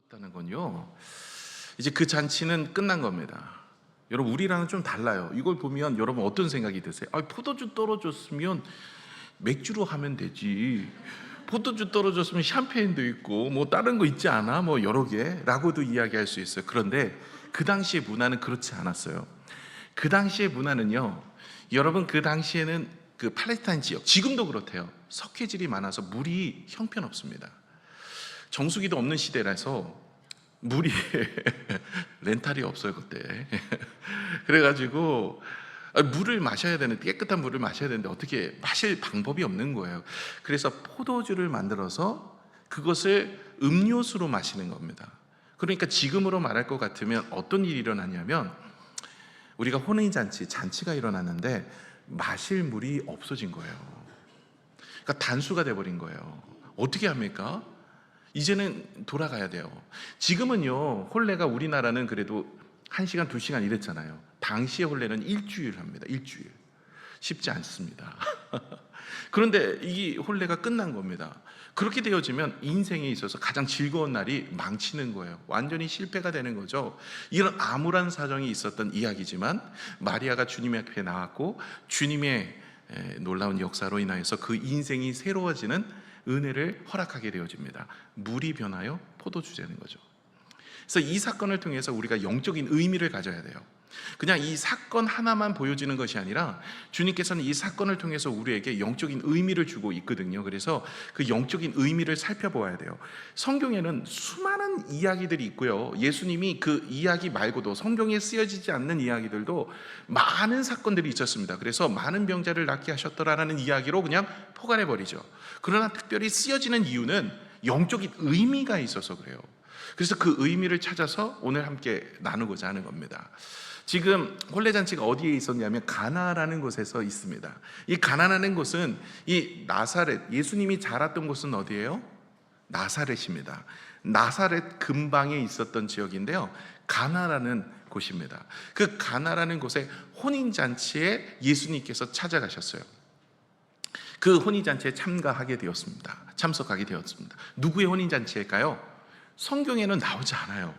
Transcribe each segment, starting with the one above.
다는 건요, 이제 그 잔치는 끝난 겁니다. 여러분, 우리랑은 좀 달라요. 이걸 보면 여러분 어떤 생각이 드세요? 포도주 떨어졌으면 맥주로 하면 되지, 포도주 떨어졌으면 샴페인도 있고 뭐 다른 거 있지 않아? 뭐 여러 개라고도 이야기할 수 있어요. 그런데 그 당시의 문화는 그렇지 않았어요. 그 당시의 문화는요, 여러분, 그 당시에는 그 팔레스타인 지역, 지금도 그렇대요. 석회질이 많아서 물이 형편없습니다. 정수기도 없는 시대라서 물이 렌탈이 없어요 그때. 그래가지고 물을 마셔야 되는데, 깨끗한 물을 마셔야 되는데 어떻게 마실 방법이 없는 거예요. 그래서 포도주를 만들어서 그것을 음료수로 마시는 겁니다. 그러니까 지금으로 말할 것 같으면 어떤 일이 일어나냐면, 우리가 혼인잔치가 일어났는데 마실 물이 없어진 거예요. 그러니까 단수가 돼버린 거예요. 어떻게 합니까? 이제는 돌아가야 돼요. 지금은요, 혼례가 우리나라는 그래도 1시간, 2시간 이랬잖아요. 당시의 혼례는 일주일 합니다. 일주일. 쉽지 않습니다. 그런데 이 혼례가 끝난 겁니다. 그렇게 되어지면 인생에 있어서 가장 즐거운 날이 망치는 거예요. 완전히 실패가 되는 거죠. 이런 암울한 사정이 있었던 이야기지만, 마리아가 주님의 앞에 나왔고 주님의 놀라운 역사로 인하여서 그 인생이 새로워지는 은혜를 허락하게 되어집니다. 물이 변하여 포도주 되는 거죠. 그래서 이 사건을 통해서 우리가 영적인 의미를 가져야 돼요. 그냥 이 사건 하나만 보여지는 것이 아니라 주님께서는 이 사건을 통해서 우리에게 영적인 의미를 주고 있거든요. 그래서 그 영적인 의미를 살펴보아야 돼요. 성경에는 수많은 이야기들이 있고요, 예수님이 그 이야기 말고도 성경에 쓰여지지 않는 이야기들도 많은 사건들이 있었습니다. 그래서 많은 병자를 낫게 하셨더라라는 이야기로 그냥 포괄해버리죠. 그러나 특별히 쓰여지는 이유는 영적인 의미가 있어서 그래요. 그래서 그 의미를 찾아서 오늘 함께 나누고자 하는 겁니다. 지금 혼례잔치가 어디에 있었냐면 가나라는 곳에서 있습니다. 이 가나라는 곳은 이 나사렛, 예수님이 자랐던 곳은 어디예요? 나사렛입니다. 나사렛 근방에 있었던 지역인데요, 가나라는 곳입니다. 그 가나라는 곳에 혼인잔치에 예수님께서 찾아가셨어요. 그 혼인잔치에 참석하게 되었습니다. 누구의 혼인잔치일까요? 성경에는 나오지 않아요.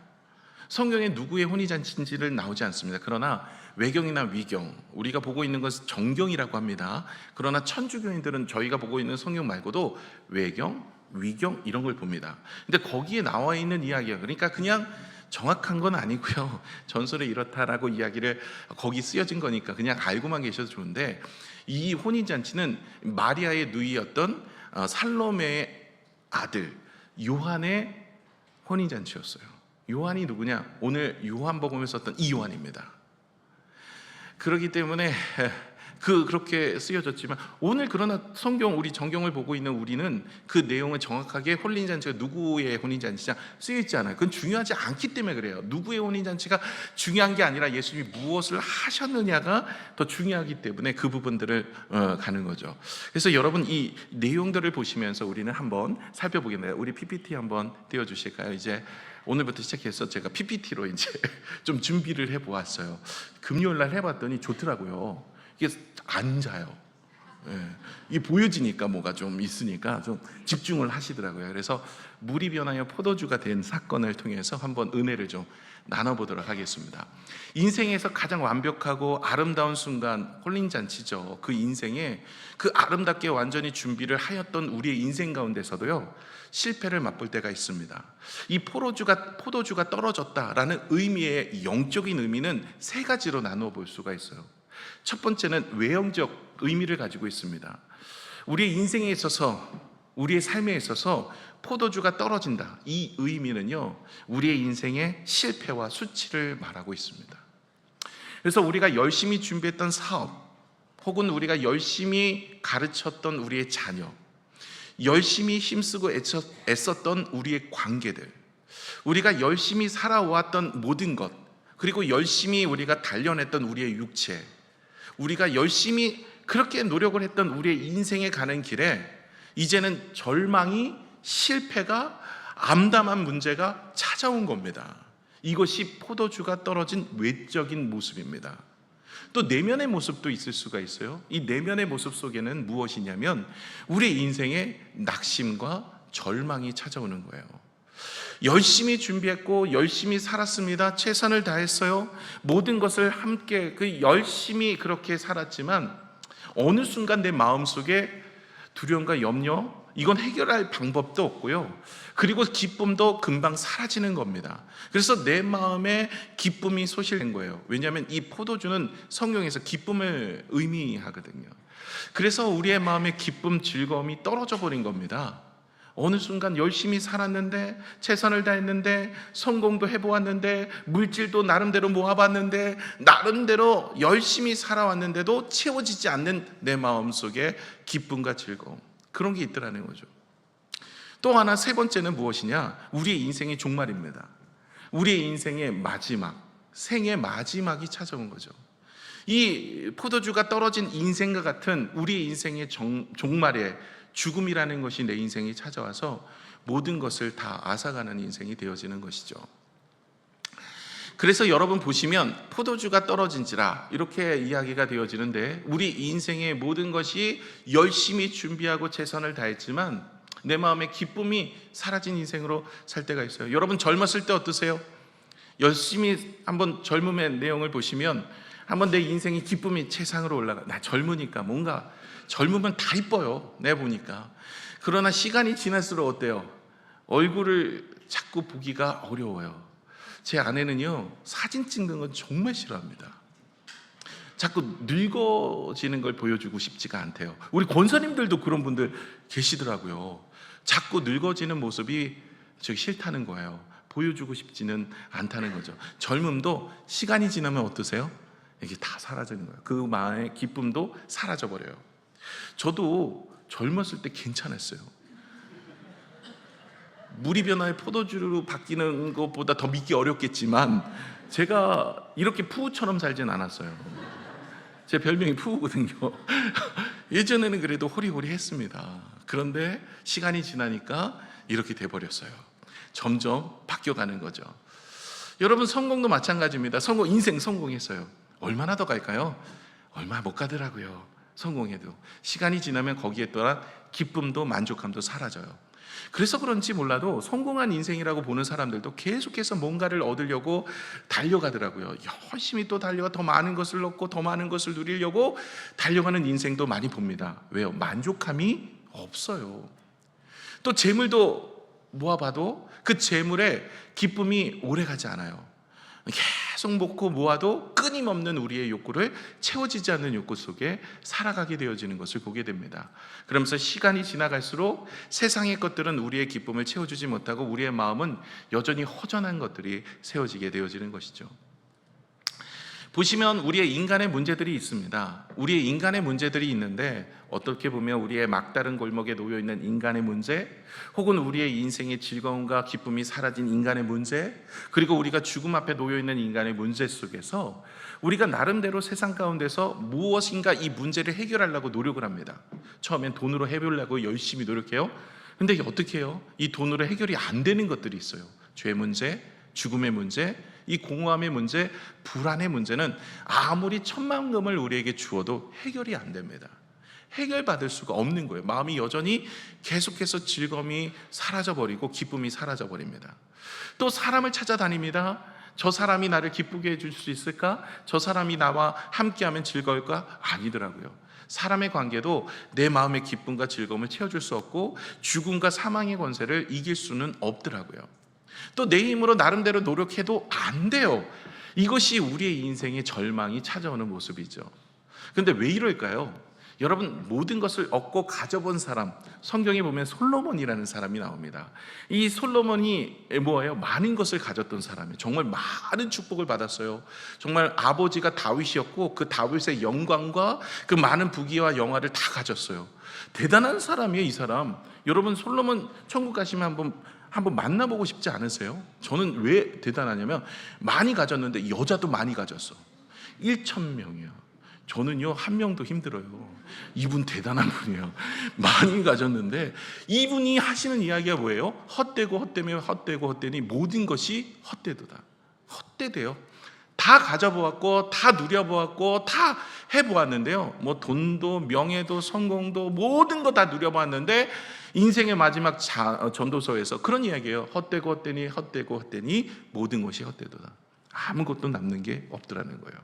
성경에 누구의 혼인잔치인지를 나오지 않습니다. 그러나 외경이나 위경, 우리가 보고 있는 것은 정경이라고 합니다. 그러나 천주교인들은 저희가 보고 있는 성경 말고도 외경, 위경 이런 걸 봅니다. 근데 거기에 나와 있는 이야기가, 그러니까 그냥 정확한 건 아니고요, 전설에 이렇다라고 이야기를, 거기 쓰여진 거니까 그냥 알고만 계셔도 좋은데, 이 혼인잔치는 마리아의 누이였던 살로메의 아들 요한의 혼인잔치였어요. 요한이 누구냐? 오늘 요한복음에 썼던 이 요한입니다. 그렇기 때문에 그렇게 쓰여졌지만, 오늘 그러나 성경, 우리 정경을 보고 있는 우리는 그 내용을 정확하게 혼인잔치가 누구의 혼인잔치냐 쓰여있지 않아요. 그건 중요하지 않기 때문에 그래요. 누구의 혼인잔치가 중요한 게 아니라 예수님이 무엇을 하셨느냐가 더 중요하기 때문에 그 부분들을 가는 거죠. 그래서 여러분, 이 내용들을 보시면서 우리는 한번 살펴보겠네요. 우리 PPT 한번 띄워주실까요? 이제 오늘부터 시작해서 제가 PPT로 이제 좀 준비를 해보았어요. 금요일날 해봤더니 좋더라고요. 이게 앉아요. 이게 보여지니까 뭐가 좀 있으니까 좀 집중을 하시더라고요. 그래서 물이 변하여 포도주가 된 사건을 통해서 한번 은혜를 좀 나눠보도록 하겠습니다. 인생에서 가장 완벽하고 아름다운 순간, 혼인잔치죠. 그 인생에 그 아름답게 완전히 준비를 하였던 우리의 인생 가운데서도요, 실패를 맛볼 때가 있습니다. 이 포도주가 떨어졌다라는 의미의 영적인 의미는 세 가지로 나누어 볼 수가 있어요. 첫 번째는 외형적 의미를 가지고 있습니다. 우리의 인생에 있어서, 우리의 삶에 있어서 포도주가 떨어진다, 이 의미는요, 우리의 인생의 실패와 수치를 말하고 있습니다. 그래서 우리가 열심히 준비했던 사업, 혹은 우리가 열심히 가르쳤던 우리의 자녀, 열심히 힘쓰고 애썼던 우리의 관계들, 우리가 열심히 살아왔던 모든 것, 그리고 열심히 우리가 단련했던 우리의 육체, 우리가 열심히 그렇게 노력을 했던 우리의 인생에 가는 길에 이제는 절망이, 실패가, 암담한 문제가 찾아온 겁니다. 이것이 포도주가 떨어진 외적인 모습입니다. 또 내면의 모습도 있을 수가 있어요. 이 내면의 모습 속에는 무엇이냐면 우리의 인생에 낙심과 절망이 찾아오는 거예요. 열심히 준비했고 열심히 살았습니다. 최선을 다했어요. 모든 것을 함께 열심히 그렇게 살았지만 어느 순간 내 마음속에 두려움과 염려, 이건 해결할 방법도 없고요. 그리고 기쁨도 금방 사라지는 겁니다. 그래서 내 마음에 기쁨이 소실된 거예요. 왜냐하면 이 포도주는 성경에서 기쁨을 의미하거든요. 그래서 우리의 마음의 기쁨, 즐거움이 떨어져 버린 겁니다. 어느 순간 열심히 살았는데, 최선을 다했는데, 성공도 해보았는데, 물질도 나름대로 모아봤는데, 나름대로 열심히 살아왔는데도 채워지지 않는 내 마음속에 기쁨과 즐거움, 그런 게 있더라는 거죠. 또 하나, 세 번째는 무엇이냐? 우리의 인생의 종말입니다. 우리의 인생의 마지막, 생의 마지막이 찾아온 거죠. 이 포도주가 떨어진 인생과 같은 우리의 인생의 종말에 죽음이라는 것이 내 인생에 찾아와서 모든 것을 다 앗아가는 인생이 되어지는 것이죠. 그래서 여러분 보시면 포도주가 떨어진지라 이렇게 이야기가 되어지는데, 우리 인생의 모든 것이 열심히 준비하고 최선을 다했지만 내 마음의 기쁨이 사라진 인생으로 살 때가 있어요. 여러분 젊었을 때 어떠세요? 열심히 한번 젊음의 내용을 보시면 한번 내 인생의 기쁨이 최상으로 올라가. 나 젊으니까 뭔가 젊으면 다 이뻐요, 내 보니까. 그러나 시간이 지날수록 어때요? 얼굴을 자꾸 보기가 어려워요. 제 아내는요, 사진 찍는 건 정말 싫어합니다. 자꾸 늙어지는 걸 보여주고 싶지가 않대요. 우리 권사님들도 그런 분들 계시더라고요. 자꾸 늙어지는 모습이 싫다는 거예요. 보여주고 싶지는 않다는 거죠. 젊음도 시간이 지나면 어떠세요? 이게 다 사라지는 거예요. 그 마음의 기쁨도 사라져 버려요. 저도 젊었을 때 괜찮았어요. 물이 변화의 포도주로 바뀌는 것보다 더 믿기 어렵겠지만 제가 이렇게 푸우처럼 살진 않았어요. 제 별명이 푸우거든요. 예전에는 그래도 호리호리했습니다. 그런데 시간이 지나니까 이렇게 돼버렸어요. 점점 바뀌어가는 거죠. 여러분, 성공도 마찬가지입니다. 인생 성공했어요. 얼마나 더 갈까요? 얼마 못 가더라고요. 성공해도 시간이 지나면 거기에 따라 기쁨도 만족감도 사라져요. 그래서 그런지 몰라도 성공한 인생이라고 보는 사람들도 계속해서 뭔가를 얻으려고 달려가더라고요. 열심히 또 달려가 더 많은 것을 얻고 더 많은 것을 누리려고 달려가는 인생도 많이 봅니다. 왜요? 만족함이 없어요. 또 재물도 모아봐도 그 재물에 기쁨이 오래가지 않아요. 계속 먹고 모아도 끊임없는 우리의 욕구를 채워지지 않는 욕구 속에 살아가게 되어지는 것을 보게 됩니다. 그러면서 시간이 지나갈수록 세상의 것들은 우리의 기쁨을 채워주지 못하고 우리의 마음은 여전히 허전한 것들이 세워지게 되어지는 것이죠. 보시면 우리의 인간의 문제들이 있습니다. 우리의 인간의 문제들이 있는데, 어떻게 보면 우리의 막다른 골목에 놓여있는 인간의 문제, 혹은 우리의 인생의 즐거움과 기쁨이 사라진 인간의 문제, 그리고 우리가 죽음 앞에 놓여있는 인간의 문제 속에서 우리가 나름대로 세상 가운데서 무엇인가 이 문제를 해결하려고 노력을 합니다. 처음엔 돈으로 해결하려고 열심히 노력해요. 근데 어떻게 해요? 이 돈으로 해결이 안 되는 것들이 있어요. 죄 문제, 죽음의 문제, 이 공허함의 문제, 불안의 문제는 아무리 천만금을 우리에게 주어도 해결이 안 됩니다. 해결받을 수가 없는 거예요. 마음이 여전히 계속해서 즐거움이 사라져버리고 기쁨이 사라져버립니다. 또 사람을 찾아다닙니다. 저 사람이 나를 기쁘게 해줄 수 있을까? 저 사람이 나와 함께하면 즐거울까? 아니더라고요. 사람의 관계도 내 마음의 기쁨과 즐거움을 채워줄 수 없고 죽음과 사망의 권세를 이길 수는 없더라고요. 또 내 힘으로 나름대로 노력해도 안 돼요. 이것이 우리의 인생의 절망이 찾아오는 모습이죠. 그런데 왜 이럴까요? 여러분, 모든 것을 얻고 가져본 사람, 성경에 보면 솔로몬이라는 사람이 나옵니다. 이 솔로몬이 뭐예요? 많은 것을 가졌던 사람이에요. 정말 많은 축복을 받았어요. 정말 아버지가 다윗이었고 그 다윗의 영광과 그 많은 부귀와 영화를 다 가졌어요. 대단한 사람이에요, 이 사람. 여러분, 솔로몬 천국 가시면 한번 만나보고 싶지 않으세요? 저는 왜 대단하냐면 많이 가졌는데 여자도 많이 가졌어. 1,000명이요. 저는요, 한 명도 힘들어요. 이분 대단한 분이에요. 많이 가졌는데 이분이 하시는 이야기가 뭐예요? 헛되니 모든 것이 헛되도다. 헛되대요. 다 가져보았고 다 누려보았고 다 해보았는데요, 뭐 돈도 명예도 성공도 모든 거 다 누려보았는데 인생의 마지막 전도서에서 그런 이야기예요. 헛되고 헛되니 헛되고 헛되니 모든 것이 헛되도다. 아무것도 남는 게 없더라는 거예요.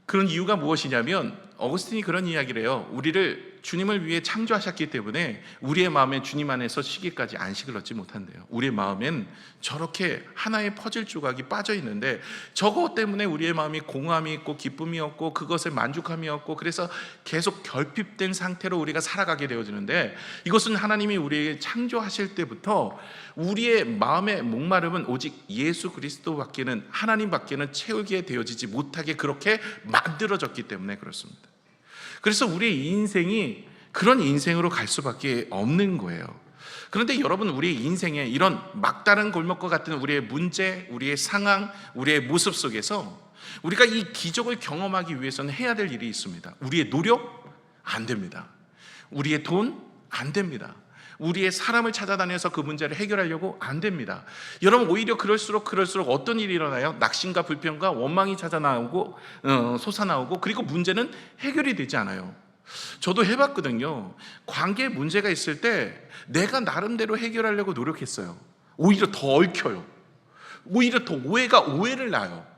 그런 이유가 무엇이냐면 어거스틴이 그런 이야기를 해요. 우리를 주님을 위해 창조하셨기 때문에 우리의 마음에 주님 안에서 쉬기까지 안식을 얻지 못한대요. 우리의 마음엔 저렇게 하나의 퍼즐 조각이 빠져 있는데 저것 때문에 우리의 마음이 공허함이 있고 기쁨이 없고 그것에 만족함이 없고 그래서 계속 결핍된 상태로 우리가 살아가게 되어지는데, 이것은 하나님이 우리에게 창조하실 때부터 우리의 마음의 목마름은 오직 예수 그리스도밖에는, 하나님밖에는 채우게 되어지지 못하게 그렇게 만들어졌기 때문에 그렇습니다. 그래서 우리의 인생이 그런 인생으로 갈 수밖에 없는 거예요. 그런데 여러분, 우리의 인생에 이런 막다른 골목과 같은 우리의 문제, 우리의 상황, 우리의 모습 속에서 우리가 이 기적을 경험하기 위해서는 해야 될 일이 있습니다. 우리의 노력? 안 됩니다. 우리의 돈? 안 됩니다. 우리의 사람을 찾아다녀서 그 문제를 해결하려고 안 됩니다. 여러분, 오히려 그럴수록 어떤 일이 일어나요? 낙심과 불평과 원망이 찾아나오고 솟아나오고, 그리고 문제는 해결이 되지 않아요. 저도 해봤거든요. 관계에 문제가 있을 때 내가 나름대로 해결하려고 노력했어요. 오히려 더 얽혀요. 오히려 더 오해를 낳아요.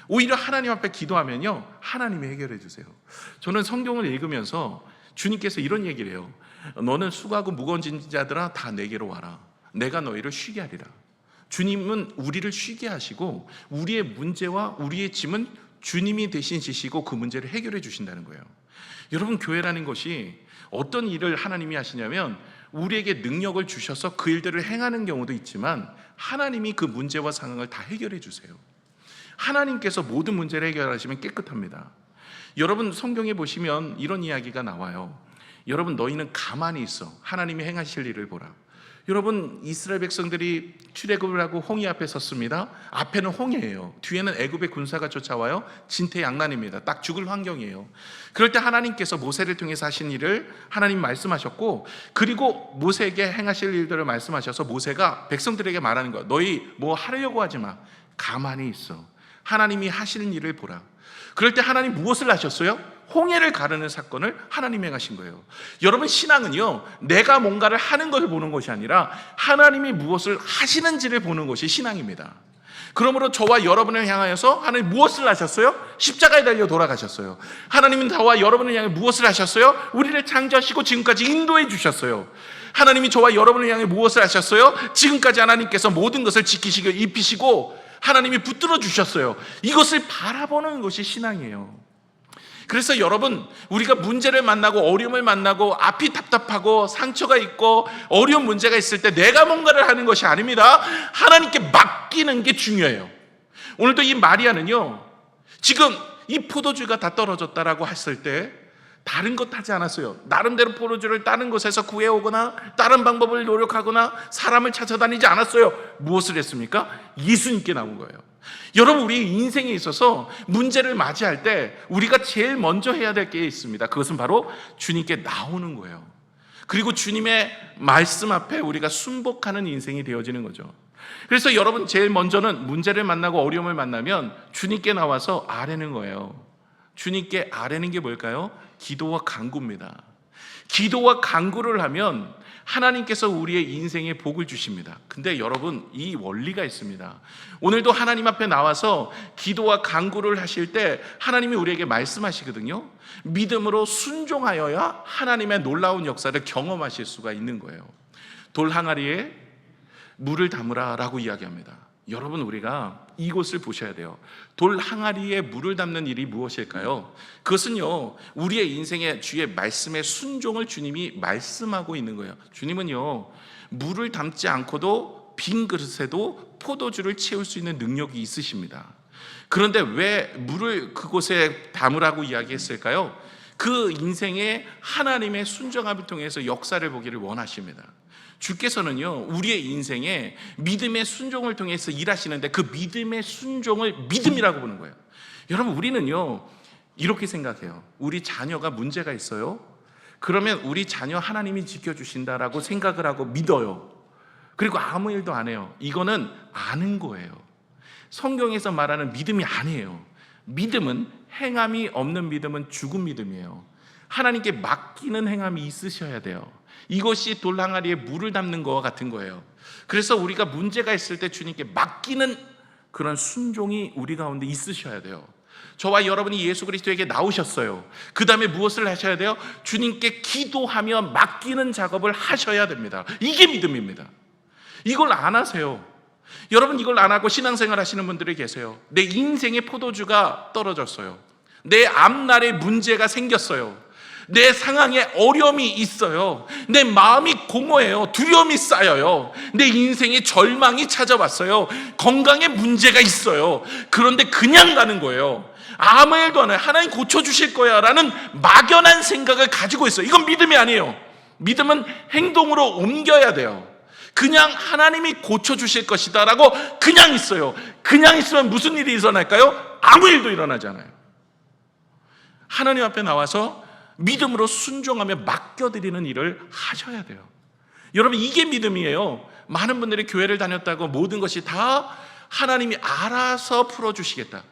오히려 하나님 앞에 기도하면요, 하나님이 해결해 주세요. 저는 성경을 읽으면서 주님께서 이런 얘기를 해요. 너는 수고하고 무거운 짐자들아 다 내게로 와라. 내가 너희를 쉬게 하리라. 주님은 우리를 쉬게 하시고 우리의 문제와 우리의 짐은 주님이 대신 지시고 그 문제를 해결해 주신다는 거예요. 여러분, 교회라는 것이 어떤 일을 하나님이 하시냐면 우리에게 능력을 주셔서 그 일들을 행하는 경우도 있지만 하나님이 그 문제와 상황을 다 해결해 주세요. 하나님께서 모든 문제를 해결하시면 깨끗합니다. 여러분, 성경에 보시면 이런 이야기가 나와요. 여러분, 너희는 가만히 있어. 하나님이 행하실 일을 보라. 여러분, 이스라엘 백성들이 출애굽을 하고 홍해 앞에 섰습니다. 앞에는 홍해예요. 뒤에는 애굽의 군사가 쫓아와요. 진퇴양난입니다. 딱 죽을 환경이에요. 그럴 때 하나님께서 모세를 통해서 하신 일을 하나님 말씀하셨고, 그리고 모세에게 행하실 일들을 말씀하셔서 모세가 백성들에게 말하는 거야. 너희 뭐 하려고 하지 마. 가만히 있어. 하나님이 하시는 일을 보라. 그럴 때 하나님 무엇을 하셨어요? 홍해를 가르는 사건을 하나님이 행하신 거예요. 여러분, 신앙은요, 내가 뭔가를 하는 것을 보는 것이 아니라 하나님이 무엇을 하시는지를 보는 것이 신앙입니다. 그러므로 저와 여러분을 향하여서 하나님 무엇을 하셨어요? 십자가에 달려 돌아가셨어요. 하나님은 저와 여러분을 향해 무엇을 하셨어요? 우리를 창조하시고 지금까지 인도해 주셨어요. 하나님이 저와 여러분을 향해 무엇을 하셨어요? 지금까지 하나님께서 모든 것을 지키시고 입히시고 하나님이 붙들어 주셨어요. 이것을 바라보는 것이 신앙이에요. 그래서 여러분, 우리가 문제를 만나고 어려움을 만나고 앞이 답답하고 상처가 있고 어려운 문제가 있을 때 내가 뭔가를 하는 것이 아닙니다. 하나님께 맡기는 게 중요해요. 오늘도 이 마리아는요, 지금 이 포도주가 다 떨어졌다라고 했을 때 다른 것 하지 않았어요. 나름대로 포도주를 다른 곳에서 구해오거나 다른 방법을 노력하거나 사람을 찾아다니지 않았어요. 무엇을 했습니까? 예수님께 나온 거예요. 여러분, 우리 인생에 있어서 문제를 맞이할 때 우리가 제일 먼저 해야 될 게 있습니다. 그것은 바로 주님께 나오는 거예요. 그리고 주님의 말씀 앞에 우리가 순복하는 인생이 되어지는 거죠. 그래서 여러분, 제일 먼저는 문제를 만나고 어려움을 만나면 주님께 나와서 아뢰는 거예요. 주님께 아뢰는 게 뭘까요? 기도와 간구입니다. 기도와 간구를 하면 하나님께서 우리의 인생에 복을 주십니다. 근데 여러분, 이 원리가 있습니다. 오늘도 하나님 앞에 나와서 기도와 간구를 하실 때 하나님이 우리에게 말씀하시거든요. 믿음으로 순종하여야 하나님의 놀라운 역사를 경험하실 수가 있는 거예요. 돌 항아리에 물을 담으라 라고 이야기합니다. 여러분, 우리가 이곳을 보셔야 돼요. 돌 항아리에 물을 담는 일이 무엇일까요? 그것은요, 우리의 인생의 주의 말씀의 순종을 주님이 말씀하고 있는 거예요. 주님은요, 물을 담지 않고도 빈 그릇에도 포도주를 채울 수 있는 능력이 있으십니다. 그런데 왜 물을 그곳에 담으라고 이야기했을까요? 그 인생의 하나님의 순종함을 통해서 역사를 보기를 원하십니다. 주께서는요, 우리의 인생에 믿음의 순종을 통해서 일하시는데 그 믿음의 순종을 믿음이라고 보는 거예요. 여러분, 우리는요, 이렇게 생각해요. 우리 자녀가 문제가 있어요. 그러면 우리 자녀 하나님이 지켜주신다라고 생각을 하고 믿어요. 그리고 아무 일도 안 해요. 이거는 아는 거예요. 성경에서 말하는 믿음이 아니에요. 믿음은, 행함이 없는 믿음은 죽은 믿음이에요. 하나님께 맡기는 행함이 있으셔야 돼요. 이것이 돌 항아리에 물을 담는 것과 같은 거예요. 그래서 우리가 문제가 있을 때 주님께 맡기는 그런 순종이 우리 가운데 있으셔야 돼요. 저와 여러분이 예수 그리스도에게 나오셨어요. 그 다음에 무엇을 하셔야 돼요? 주님께 기도하며 맡기는 작업을 하셔야 됩니다. 이게 믿음입니다. 이걸 안 하세요. 여러분, 이걸 안 하고 신앙생활 하시는 분들이 계세요. 내 인생의 포도주가 떨어졌어요. 내 앞날에 문제가 생겼어요. 내 상황에 어려움이 있어요. 내 마음이 공허해요. 두려움이 쌓여요. 내 인생에 절망이 찾아왔어요. 건강에 문제가 있어요. 그런데 그냥 가는 거예요. 아무 일도 안 해요. 하나님 고쳐주실 거야 라는 막연한 생각을 가지고 있어요. 이건 믿음이 아니에요. 믿음은 행동으로 옮겨야 돼요. 그냥 하나님이 고쳐주실 것이다 라고 그냥 있어요. 그냥 있으면 무슨 일이 일어날까요? 아무 일도 일어나지 않아요. 하나님 앞에 나와서 믿음으로 순종하며 맡겨드리는 일을 하셔야 돼요. 여러분, 이게 믿음이에요. 많은 분들이 교회를 다녔다고 모든 것이 다 하나님이 알아서 풀어주시겠다.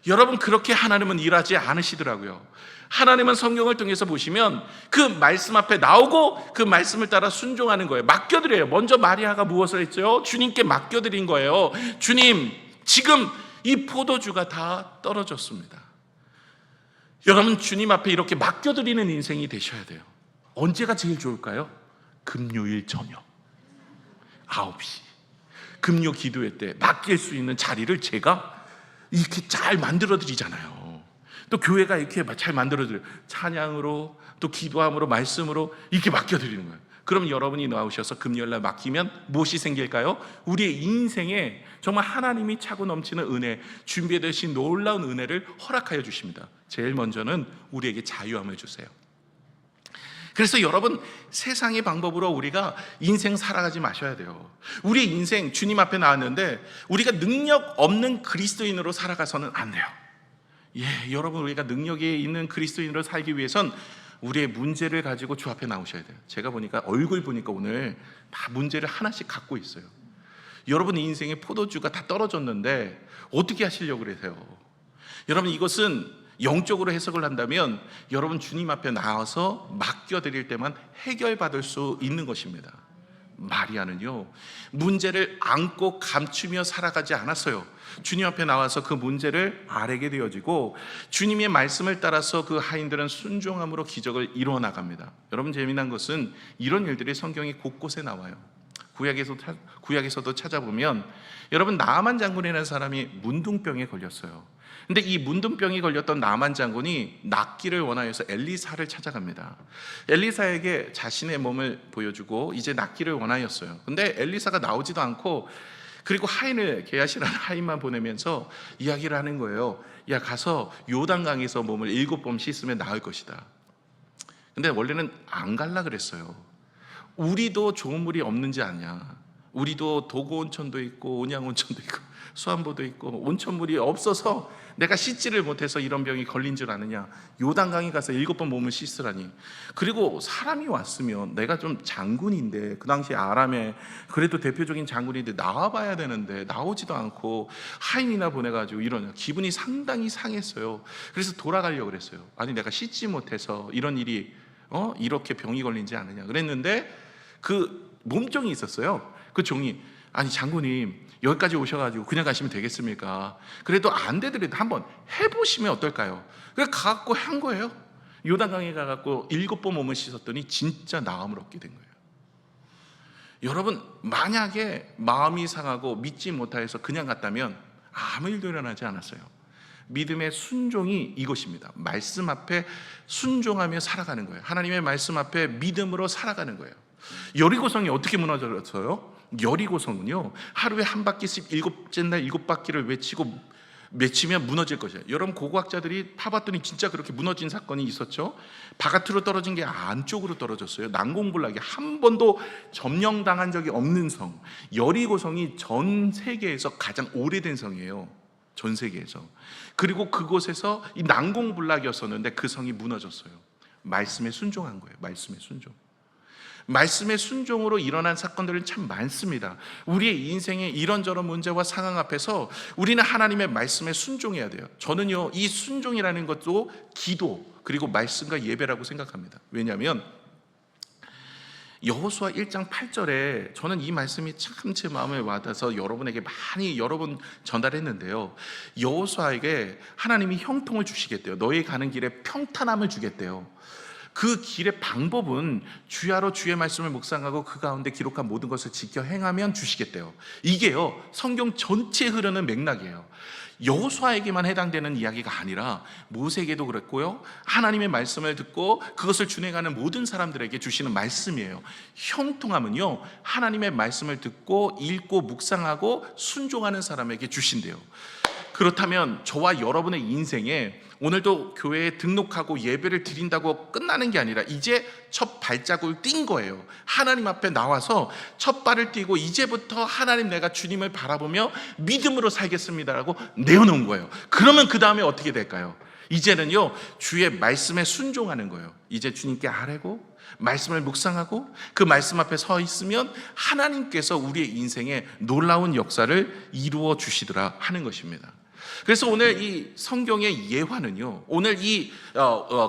여러분, 그렇게 하나님은 일하지 않으시더라고요. 하나님은 성경을 통해서 보시면 그 말씀 앞에 나오고 그 말씀을 따라 순종하는 거예요. 맡겨드려요. 먼저 마리아가 무엇을 했죠? 주님께 맡겨드린 거예요. 주님, 지금 이 포도주가 다 떨어졌습니다. 여러분, 주님 앞에 이렇게 맡겨드리는 인생이 되셔야 돼요. 언제가 제일 좋을까요? 금요일 저녁 9시 금요 기도회 때 맡길 수 있는 자리를 제가 이렇게 잘 만들어 드리잖아요. 또 교회가 이렇게 잘 만들어 드려요. 찬양으로, 또 기도함으로, 말씀으로 이렇게 맡겨 드리는 거예요. 그럼 여러분이 나오셔서 금요일날 맡기면 무엇이 생길까요? 우리의 인생에 정말 하나님이 차고 넘치는 은혜, 준비해 두신 놀라운 은혜를 허락하여 주십니다. 제일 먼저는 우리에게 자유함을 주세요. 그래서 여러분, 세상의 방법으로 우리가 인생 살아가지 마셔야 돼요. 우리의 인생 주님 앞에 나왔는데 우리가 능력 없는 그리스도인으로 살아가서는 안 돼요. 여러분, 우리가 능력이 있는 그리스도인으로 살기 위해선 우리의 문제를 가지고 주 앞에 나오셔야 돼요. 제가 보니까 얼굴 보니까 오늘 다 문제를 하나씩 갖고 있어요. 여러분 인생의 포도주가 다 떨어졌는데 어떻게 하시려고 그러세요? 여러분, 이것은 영적으로 해석을 한다면 여러분 주님 앞에 나와서 맡겨드릴 때만 해결받을 수 있는 것입니다. 마리아는요, 문제를 안고 감추며 살아가지 않았어요. 주님 앞에 나와서 그 문제를 아뢰게 되어지고 주님의 말씀을 따라서 그 하인들은 순종함으로 기적을 이루어 나갑니다. 여러분, 재미난 것은 이런 일들이 성경이 곳곳에 나와요. 구약에서도 찾아보면 여러분, 나만 장군이라는 사람이 문둥병에 걸렸어요. 근데 이 문둥병이 걸렸던 나만 장군이 낫기를 원하여서 엘리사를 찾아갑니다. 엘리사에게 자신의 몸을 보여주고 이제 낫기를 원하였어요. 근데 엘리사가 나오지도 않고, 그리고 하인을, 게하시라는 하인만 보내면서 이야기를 하는 거예요. 야, 가서 요단강에서 몸을 7번 씻으면 나을 것이다. 근데 원래는 안 갈라 그랬어요. 우리도 좋은 물이 없는지 아냐? 우리도 도고 온천도 있고 온양 온천도 있고 수안보도 있고 온천물이 없어서 내가 씻지를 못해서 이런 병이 걸린 줄 아느냐? 요단강에 가서 7번 몸을 씻으라니. 그리고 사람이 왔으면, 내가 좀 장군인데, 그 당시 아람에 그래도 대표적인 장군인데 나와봐야 되는데 나오지도 않고 하인이나 보내가지고 이러냐. 기분이 상당히 상했어요. 그래서 돌아가려고 그랬어요. 아니, 내가 씻지 못해서 이런 일이 이렇게 병이 걸린지 아느냐 그랬는데, 그 몸종이 있었어요. 그 종이, 아니 장군님, 여기까지 오셔가지고 그냥 가시면 되겠습니까? 그래도 안 되더라도 한번 해보시면 어떨까요? 그래서 가갖고 한 거예요. 요단강에 가갖고 7번 몸을 씻었더니 진짜 나음을 얻게 된 거예요. 여러분, 만약에 마음이 상하고 믿지 못하여서 그냥 갔다면 아무 일도 일어나지 않았어요. 믿음의 순종이 이것입니다. 말씀 앞에 순종하며 살아가는 거예요. 하나님의 말씀 앞에 믿음으로 살아가는 거예요. 여리고성이 어떻게 무너졌어요? 여리고성은요, 하루에 한 바퀴씩 7째 날 7바퀴를 외치면 무너질 것이에요. 여러분, 고고학자들이 파봤더니 진짜 그렇게 무너진 사건이 있었죠. 바깥으로 떨어진 게 안쪽으로 떨어졌어요. 난공불락이 한 번도 점령당한 적이 없는 성, 여리고성이 전 세계에서 가장 오래된 성이에요. 전 세계에서. 그리고 그곳에서 이 난공불락이었었는데 그 성이 무너졌어요. 말씀에 순종한 거예요. 말씀에 순종. 말씀의 순종으로 일어난 사건들은 참 많습니다. 우리의 인생의 이런저런 문제와 상황 앞에서 우리는 하나님의 말씀에 순종해야 돼요. 저는요, 이 순종이라는 것도 기도, 그리고 말씀과 예배라고 생각합니다. 왜냐하면 여호수아 1장 8절에 저는 이 말씀이 참 제 마음에 와닿아서 여러분에게 많이 여러 번 전달했는데요. 여호수아에게 하나님이 형통을 주시겠대요. 너희 가는 길에 평탄함을 주겠대요. 그 길의 방법은 주야로 주의 말씀을 묵상하고 그 가운데 기록한 모든 것을 지켜 행하면 주시겠대요. 이게요, 성경 전체에 흐르는 맥락이에요. 여호수아에게만 해당되는 이야기가 아니라 모세에게도 그랬고요, 하나님의 말씀을 듣고 그것을 준행하는 모든 사람들에게 주시는 말씀이에요. 형통함은요, 하나님의 말씀을 듣고 읽고 묵상하고 순종하는 사람에게 주신대요. 그렇다면 저와 여러분의 인생에 오늘도 교회에 등록하고 예배를 드린다고 끝나는 게 아니라 이제 첫 발자국을 띈 거예요. 하나님 앞에 나와서 첫 발을 띄고 이제부터 하나님, 내가 주님을 바라보며 믿음으로 살겠습니다라고 내어놓은 거예요. 그러면 그 다음에 어떻게 될까요? 이제는요, 주의 말씀에 순종하는 거예요. 이제 주님께 아뢰고 말씀을 묵상하고 그 말씀 앞에 서 있으면 하나님께서 우리의 인생에 놀라운 역사를 이루어 주시더라 하는 것입니다. 그래서 오늘 이 성경의 예화는요, 오늘 이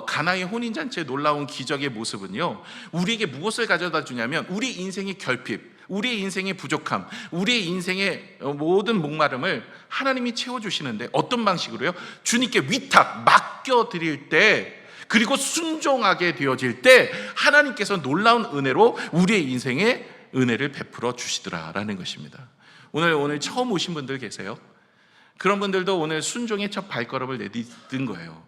가나의 혼인잔치의 놀라운 기적의 모습은요, 우리에게 무엇을 가져다 주냐면 우리 인생의 결핍, 우리의 인생의 부족함, 우리의 인생의 모든 목마름을 하나님이 채워주시는데 어떤 방식으로요? 주님께 위탁, 맡겨드릴 때, 그리고 순종하게 되어질 때 하나님께서 놀라운 은혜로 우리의 인생에 은혜를 베풀어 주시더라라는 것입니다. 오늘 처음 오신 분들 계세요? 그런 분들도 오늘 순종의 첫 발걸음을 내딛은 거예요.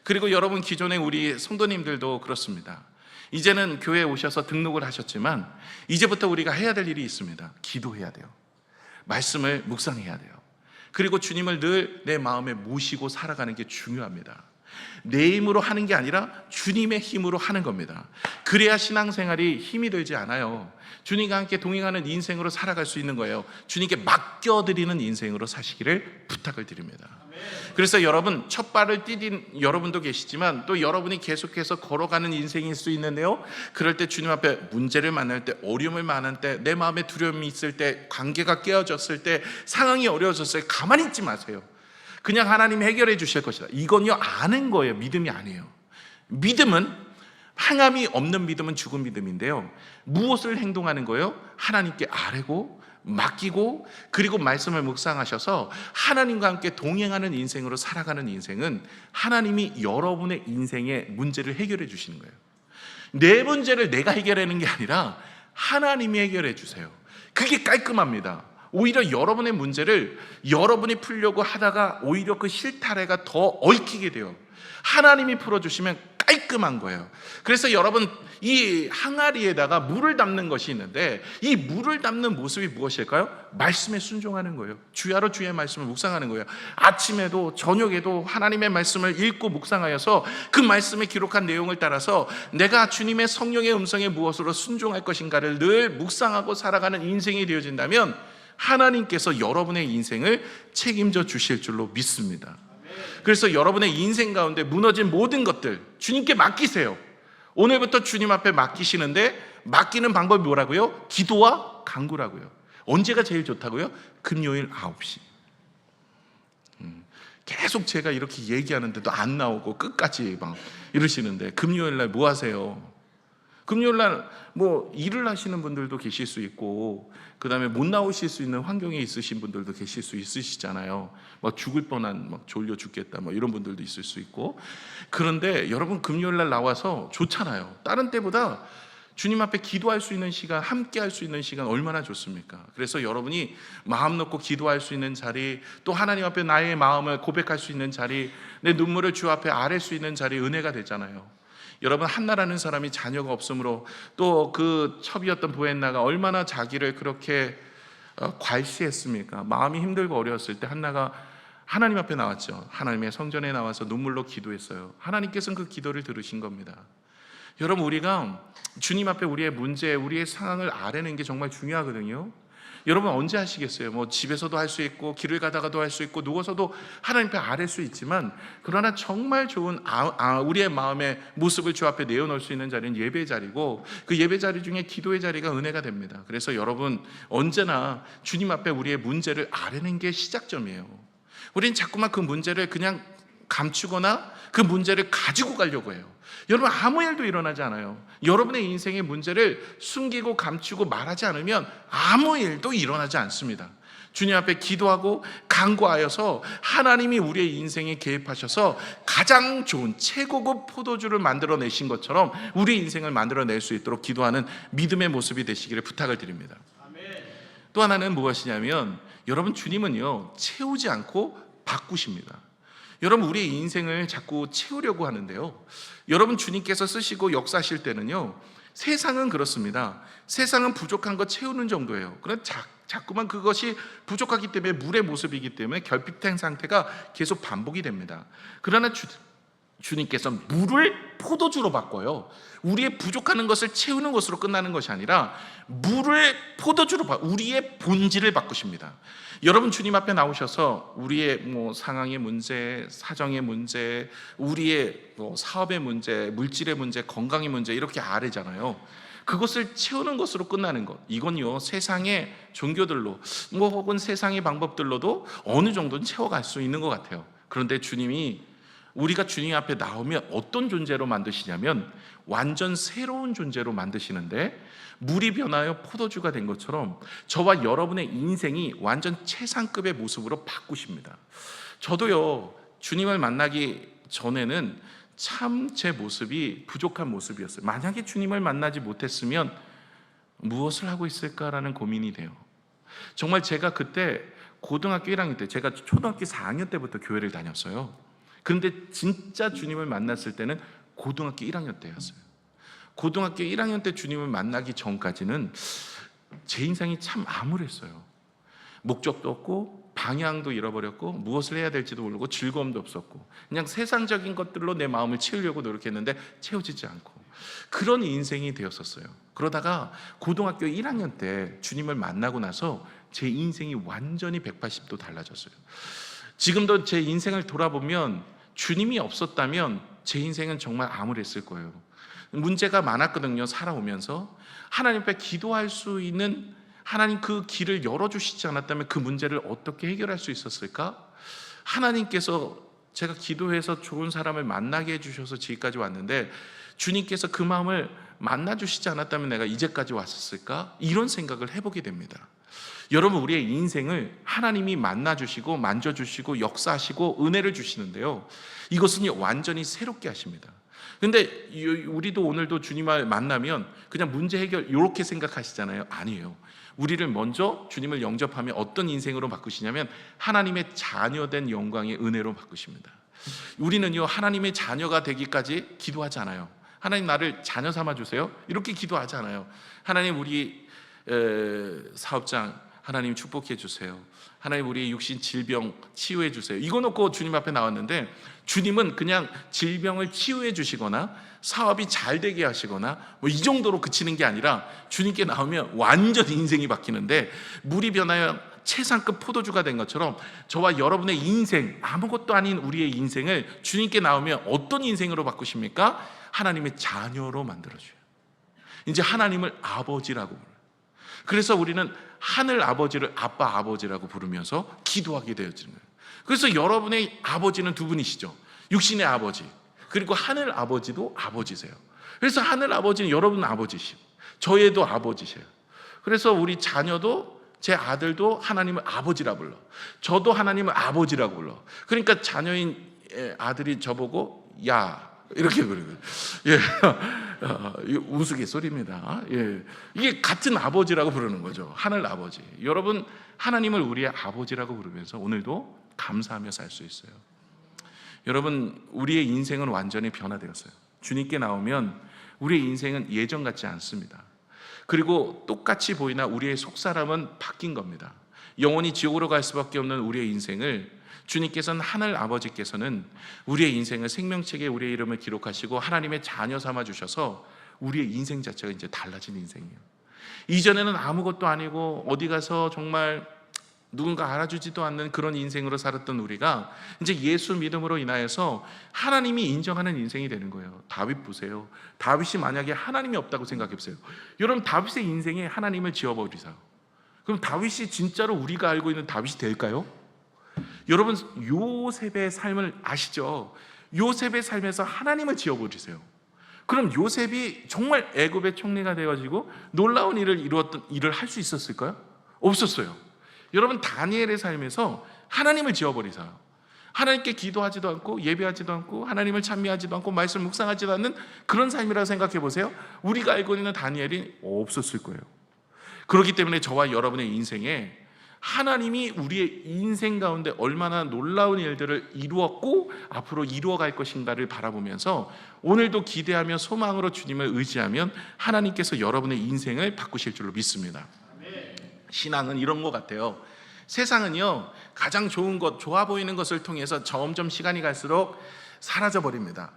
그리고 여러분, 기존에 우리 성도님들도 그렇습니다. 이제는 교회에 오셔서 등록을 하셨지만 이제부터 우리가 해야 될 일이 있습니다. 기도해야 돼요. 말씀을 묵상해야 돼요. 그리고 주님을 늘 내 마음에 모시고 살아가는 게 중요합니다. 내 힘으로 하는 게 아니라 주님의 힘으로 하는 겁니다. 그래야 신앙생활이 힘이 들지 않아요. 주님과 함께 동행하는 인생으로 살아갈 수 있는 거예요. 주님께 맡겨드리는 인생으로 사시기를 부탁을 드립니다. 그래서 여러분, 첫 발을 디딘 여러분도 계시지만 또 여러분이 계속해서 걸어가는 인생일 수 있는데요, 그럴 때 주님 앞에 문제를 만날 때, 어려움을 만날 때, 내 마음에 두려움이 있을 때, 관계가 깨어졌을 때, 상황이 어려워졌을 때 가만히 있지 마세요. 그냥 하나님이 해결해 주실 것이다. 이건요, 아는 거예요. 믿음이 아니에요. 믿음은, 행함이 없는 믿음은 죽은 믿음인데요, 무엇을 행동하는 거예요? 하나님께 아뢰고 맡기고 그리고 말씀을 묵상하셔서 하나님과 함께 동행하는 인생으로 살아가는 인생은 하나님이 여러분의 인생의 문제를 해결해 주시는 거예요. 내 문제를 내가 해결하는 게 아니라 하나님이 해결해 주세요. 그게 깔끔합니다. 오히려 여러분의 문제를 여러분이 풀려고 하다가 오히려 그 실타래가 더 얽히게 돼요. 하나님이 풀어주시면 깔끔한 거예요. 그래서 여러분, 이 항아리에다가 물을 담는 것이 있는데 이 물을 담는 모습이 무엇일까요? 말씀에 순종하는 거예요. 주야로 주의 말씀을 묵상하는 거예요. 아침에도 저녁에도 하나님의 말씀을 읽고 묵상하여서 그 말씀에 기록한 내용을 따라서 내가 주님의 성령의 음성에 무엇으로 순종할 것인가를 늘 묵상하고 살아가는 인생이 되어진다면 하나님께서 여러분의 인생을 책임져 주실 줄로 믿습니다. 그래서 여러분의 인생 가운데 무너진 모든 것들 주님께 맡기세요. 오늘부터 주님 앞에 맡기시는데, 맡기는 방법이 뭐라고요? 기도와 간구라고요. 언제가 제일 좋다고요? 금요일 9시. 계속 제가 이렇게 얘기하는데도 안 나오고 끝까지 막 이러시는데, 금요일 날 뭐 하세요? 금요일 날 뭐 일을 하시는 분들도 계실 수 있고, 그 다음에 못 나오실 수 있는 환경에 있으신 분들도 계실 수 있으시잖아요. 막 죽을 뻔한, 막 졸려 죽겠다, 뭐 이런 분들도 있을 수 있고. 그런데 여러분, 금요일 날 나와서 좋잖아요. 다른 때보다 주님 앞에 기도할 수 있는 시간, 함께 할 수 있는 시간 얼마나 좋습니까? 그래서 여러분이 마음 놓고 기도할 수 있는 자리, 또 하나님 앞에 나의 마음을 고백할 수 있는 자리, 내 눈물을 주 앞에 아뢰 수 있는 자리, 은혜가 되잖아요. 여러분, 한나라는 사람이 자녀가 없으므로 또 그 첩이었던 보엔나가 얼마나 자기를 그렇게 괄시했습니까? 마음이 힘들고 어려웠을 때 한나가 하나님 앞에 나왔죠. 하나님의 성전에 나와서 눈물로 기도했어요. 하나님께서는 그 기도를 들으신 겁니다. 여러분, 우리가 주님 앞에 우리의 문제, 우리의 상황을 아뢰는 게 정말 중요하거든요. 여러분, 언제 하시겠어요? 뭐 집에서도 할 수 있고 길을 가다가도 할 수 있고 누워서도 하나님 앞에 아뢰 수 있지만, 그러나 정말 좋은 우리의 마음의 모습을 주 앞에 내어놓을 수 있는 자리는 예배 자리고, 그 예배 자리 중에 기도의 자리가 은혜가 됩니다. 그래서 여러분, 언제나 주님 앞에 우리의 문제를 아뢰는 게 시작점이에요. 우리는 자꾸만 그 문제를 그냥 감추거나 그 문제를 가지고 가려고 해요. 여러분, 아무 일도 일어나지 않아요. 여러분의 인생의 문제를 숨기고 감추고 말하지 않으면 아무 일도 일어나지 않습니다. 주님 앞에 기도하고 간구하여서 하나님이 우리의 인생에 개입하셔서 가장 좋은 최고급 포도주를 만들어내신 것처럼 우리 인생을 만들어낼 수 있도록 기도하는 믿음의 모습이 되시기를 부탁을 드립니다. 또 하나는 무엇이냐면, 여러분, 주님은요 채우지 않고 바꾸십니다. 여러분, 우리의 인생을 자꾸 채우려고 하는데요, 여러분, 주님께서 쓰시고 역사하실 때는요, 세상은 그렇습니다. 세상은 부족한 거 채우는 정도예요. 그런데 자꾸만 그것이 부족하기 때문에 물의 모습이기 때문에 결핍된 상태가 계속 반복이 됩니다. 그러나 주님께서 물을 포도주로 바꿔요. 우리의 부족한 것을 채우는 것으로 끝나는 것이 아니라 물을 포도주로 우리의 본질을 바꾸십니다. 여러분, 주님 앞에 나오셔서 우리의 상황의 문제, 사정의 문제, 우리의 사업의 문제, 물질의 문제, 건강의 문제 이렇게 아뢰잖아요. 그것을 채우는 것으로 끝나는 것, 이건요 세상의 종교들로 혹은 세상의 방법들로도 어느 정도는 채워갈 수 있는 것 같아요. 그런데 주님이, 우리가 주님 앞에 나오면 어떤 존재로 만드시냐면 완전 새로운 존재로 만드시는데, 물이 변하여 포도주가 된 것처럼 저와 여러분의 인생이 완전 최상급의 모습으로 바꾸십니다. 저도요 주님을 만나기 전에는 참 제 모습이 부족한 모습이었어요. 만약에 주님을 만나지 못했으면 무엇을 하고 있을까라는 고민이 돼요. 정말 제가 그때 고등학교 1학년 때, 제가 초등학교 4학년 때부터 교회를 다녔어요. 그런데 진짜 주님을 만났을 때는 고등학교 1학년 때였어요. 고등학교 1학년 때 주님을 만나기 전까지는 제 인생이 참 암울했어요. 목적도 없고 방향도 잃어버렸고 무엇을 해야 될지도 모르고 즐거움도 없었고 그냥 세상적인 것들로 내 마음을 채우려고 노력했는데 채워지지 않고 그런 인생이 되었었어요. 그러다가 고등학교 1학년 때 주님을 만나고 나서 제 인생이 완전히 180도 달라졌어요. 지금도 제 인생을 돌아보면 주님이 없었다면 제 인생은 정말 암울했을 거예요. 문제가 많았거든요. 살아오면서 하나님 앞에 기도할 수 있는, 하나님 그 길을 열어주시지 않았다면 그 문제를 어떻게 해결할 수 있었을까? 하나님께서 제가 기도해서 좋은 사람을 만나게 해주셔서 지금까지 왔는데 주님께서 그 마음을 만나주시지 않았다면 내가 이제까지 왔었을까? 이런 생각을 해보게 됩니다. 여러분, 우리의 인생을 하나님이 만나주시고 만져주시고 역사하시고 은혜를 주시는데요, 이것은 완전히 새롭게 하십니다. 근데 우리도 오늘도 주님을 만나면 그냥 문제 해결 이렇게 생각하시잖아요. 아니에요. 우리를 먼저 주님을 영접하면 어떤 인생으로 바꾸시냐면 하나님의 자녀된 영광의 은혜로 바꾸십니다. 우리는요 하나님의 자녀가 되기까지 기도하지 않아요. 하나님 나를 자녀 삼아주세요 이렇게 기도하지 않아요. 하나님 우리 사업장 하나님 축복해 주세요. 하나님 우리의 육신 질병 치유해 주세요. 이거 놓고 주님 앞에 나왔는데 주님은 그냥 질병을 치유해 주시거나 사업이 잘 되게 하시거나 이 정도로 그치는 게 아니라 주님께 나오면 완전 인생이 바뀌는데, 물이 변하여 최상급 포도주가 된 것처럼 저와 여러분의 인생, 아무것도 아닌 우리의 인생을 주님께 나오면 어떤 인생으로 바꾸십니까? 하나님의 자녀로 만들어줘요. 이제 하나님을 아버지라고 불러요. 그래서 우리는 하늘 아버지를 아빠 아버지라고 부르면서 기도하게 되어지는 거예요. 그래서 여러분의 아버지는 두 분이시죠. 육신의 아버지, 그리고 하늘 아버지도 아버지세요. 그래서 하늘 아버지는 여러분 아버지시고 저희도 아버지세요. 그래서 우리 자녀도, 제 아들도 하나님을 아버지라 불러, 저도 하나님을 아버지라고 불러. 그러니까 자녀인 아들이 저보고 야 이렇게 부르고, 우스갯소리입니다. 이게 같은 아버지라고 부르는 거죠. 하늘 아버지. 여러분, 하나님을 우리의 아버지라고 부르면서 오늘도 감사하며 살 수 있어요. 여러분, 우리의 인생은 완전히 변화되었어요. 주님께 나오면 우리의 인생은 예전 같지 않습니다. 그리고 똑같이 보이나 우리의 속사람은 바뀐 겁니다. 영원히 지옥으로 갈 수밖에 없는 우리의 인생을 주님께서는, 하늘 아버지께서는 우리의 인생을 생명책에 우리의 이름을 기록하시고 하나님의 자녀 삼아 주셔서 우리의 인생 자체가 이제 달라진 인생이에요. 이전에는 아무것도 아니고 어디 가서 정말 누군가 알아주지도 않는 그런 인생으로 살았던 우리가 이제 예수 믿음으로 인하여서 하나님이 인정하는 인생이 되는 거예요. 다윗 보세요. 다윗이 만약에 하나님이 없다고 생각해 보세요. 여러분, 다윗의 인생에 하나님을 지어버리세요. 그럼 다윗이 진짜로 우리가 알고 있는 다윗이 될까요? 여러분 요셉의 삶을 아시죠? 요셉의 삶에서 하나님을 지어버리세요. 그럼 요셉이 정말 애굽의 총리가 되어지고 놀라운 일을 할 수 있었을까요? 없었어요. 여러분 다니엘의 삶에서 하나님을 지어버리세요. 하나님께 기도하지도 않고 예배하지도 않고 하나님을 찬미하지도 않고 말씀 묵상하지도 않는 그런 삶이라고 생각해 보세요. 우리가 알고 있는 다니엘이 없었을 거예요. 그렇기 때문에 저와 여러분의 인생에 하나님이 우리의 인생 가운데 얼마나 놀라운 일들을 이루었고 앞으로 이루어갈 것인가를 바라보면서 오늘도 기대하며 소망으로 주님을 의지하면 하나님께서 여러분의 인생을 바꾸실 줄로 믿습니다. 신앙은 이런 것 같아요. 세상은요, 가장 좋은 것, 좋아 보이는 것을 통해서 점점 시간이 갈수록 사라져 버립니다.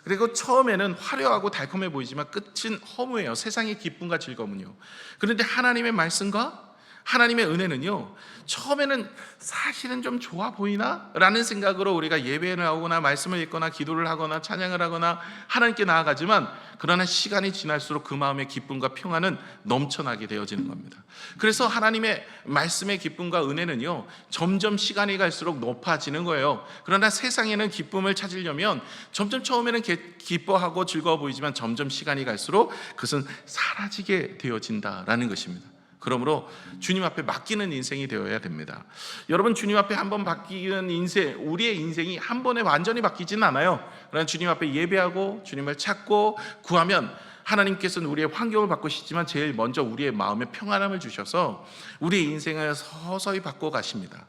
그리고 처음에는 화려하고 달콤해 보이지만 끝은 허무해요. 세상의 기쁨과 즐거움은요. 그런데 하나님의 말씀과 하나님의 은혜는요, 처음에는 사실은 좀 좋아 보이나? 라는 생각으로 우리가 예배에 나오거나 말씀을 읽거나 기도를 하거나 찬양을 하거나 하나님께 나아가지만, 그러나 시간이 지날수록 그 마음의 기쁨과 평안은 넘쳐나게 되어지는 겁니다. 그래서 하나님의 말씀의 기쁨과 은혜는요, 점점 시간이 갈수록 높아지는 거예요. 그러나 세상에는 기쁨을 찾으려면 점점 처음에는 기뻐하고 즐거워 보이지만 점점 시간이 갈수록 그것은 사라지게 되어진다라는 것입니다. 그러므로 주님 앞에 맡기는 인생이 되어야 됩니다. 여러분, 주님 앞에 한번 맡기는 인생, 우리의 인생이 한 번에 완전히 바뀌지는 않아요. 그러나 주님 앞에 예배하고 주님을 찾고 구하면 하나님께서는 우리의 환경을 바꾸시지만 제일 먼저 우리의 마음에 평안함을 주셔서 우리의 인생을 서서히 바꿔 가십니다.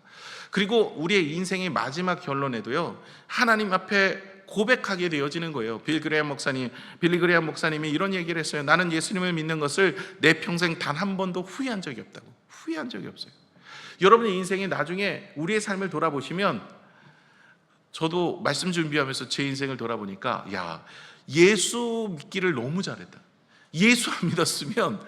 그리고 우리의 인생의 마지막 결론에도요, 하나님 앞에 고백하게 되어지는 거예요. 빌리 그레이엄 목사님이 이런 얘기를 했어요. 나는 예수님을 믿는 것을 내 평생 단 한 번도 후회한 적이 없다고. 후회한 적이 없어요. 여러분의 인생이 나중에 우리의 삶을 돌아보시면, 저도 말씀 준비하면서 제 인생을 돌아보니까 예수 믿기를 너무 잘했다. 예수 안 믿었으면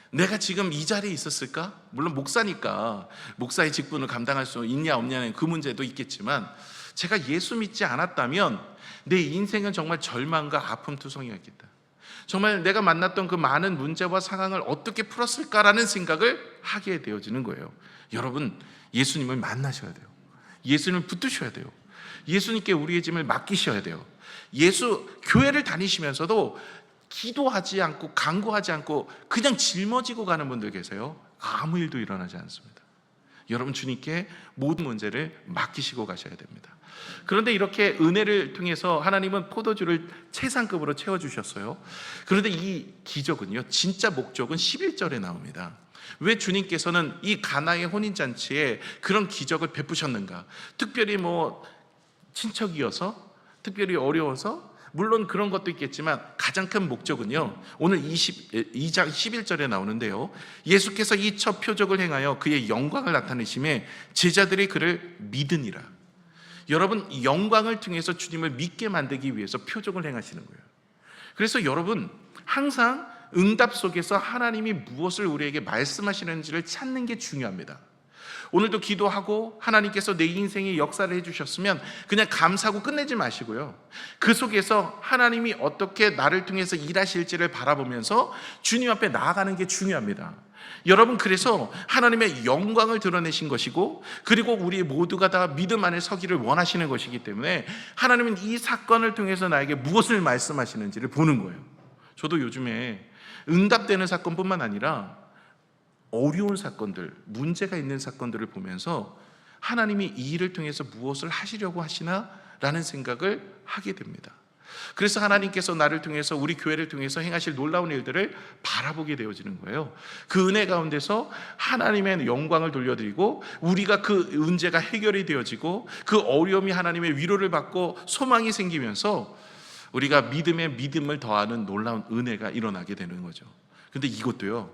내가 지금 이 자리에 있었을까? 물론 목사니까 목사의 직분을 감당할 수 있냐 없냐는 그 문제도 있겠지만, 제가 예수 믿지 않았다면 내 인생은 정말 절망과 아픔투성이었겠다. 정말 내가 만났던 그 많은 문제와 상황을 어떻게 풀었을까라는 생각을 하게 되어지는 거예요. 여러분, 예수님을 만나셔야 돼요. 예수님을 붙드셔야 돼요. 예수님께 우리의 짐을 맡기셔야 돼요. 교회를 다니시면서도 기도하지 않고 간구하지 않고 그냥 짊어지고 가는 분들 계세요. 아무 일도 일어나지 않습니다. 여러분, 주님께 모든 문제를 맡기시고 가셔야 됩니다. 그런데 이렇게 은혜를 통해서 하나님은 포도주를 최상급으로 채워주셨어요. 그런데 이 기적은요, 진짜 목적은 11절에 나옵니다. 왜 주님께서는 이 가나의 혼인잔치에 그런 기적을 베푸셨는가? 특별히 친척이어서, 특별히 어려워서, 물론 그런 것도 있겠지만 가장 큰 목적은요, 오늘 2장 11절에 나오는데요, 예수께서 이 첫 표적을 행하여 그의 영광을 나타내심에 제자들이 그를 믿으니라. 여러분, 영광을 통해서 주님을 믿게 만들기 위해서 표적을 행하시는 거예요. 그래서 여러분, 항상 응답 속에서 하나님이 무엇을 우리에게 말씀하시는지를 찾는 게 중요합니다. 오늘도 기도하고 하나님께서 내 인생에 역사를 해주셨으면 그냥 감사하고 끝내지 마시고요, 그 속에서 하나님이 어떻게 나를 통해서 일하실지를 바라보면서 주님 앞에 나아가는 게 중요합니다. 여러분, 그래서 하나님의 영광을 드러내신 것이고, 그리고 우리 모두가 다 믿음 안에 서기를 원하시는 것이기 때문에 하나님은 이 사건을 통해서 나에게 무엇을 말씀하시는지를 보는 거예요. 저도 요즘에 응답되는 사건뿐만 아니라 어려운 사건들, 문제가 있는 사건들을 보면서 하나님이 이 일을 통해서 무엇을 하시려고 하시나? 라는 생각을 하게 됩니다. 그래서 하나님께서 나를 통해서, 우리 교회를 통해서 행하실 놀라운 일들을 바라보게 되어지는 거예요. 그 은혜 가운데서 하나님의 영광을 돌려드리고, 우리가 그 문제가 해결이 되어지고 그 어려움이 하나님의 위로를 받고 소망이 생기면서 우리가 믿음에 믿음을 더하는 놀라운 은혜가 일어나게 되는 거죠. 근데 이것도요,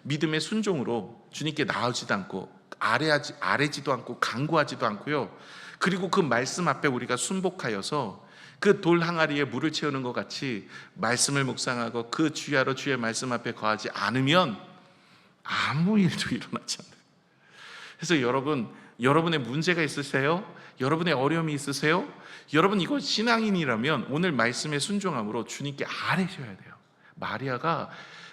믿음의 순종으로 주님께 나아지도 않고 아뢰지도 않고 간구하지도 않고요, 그리고 그 말씀 앞에 우리가 순복하여서 그 돌 항아리에 물을 채우는 것 같이 말씀을 묵상하고 그 주야로 주의 말씀 앞에 거하지 않으면 아무 일도 일어나지 않아요. 그래서 여러분의 문제가 있으세요? 여러분의 어려움이 있으세요? 여러분, 이거 신앙인이라면 오늘 말씀에 순종함으로 주님께 아뢰셔야 돼요. 마리아가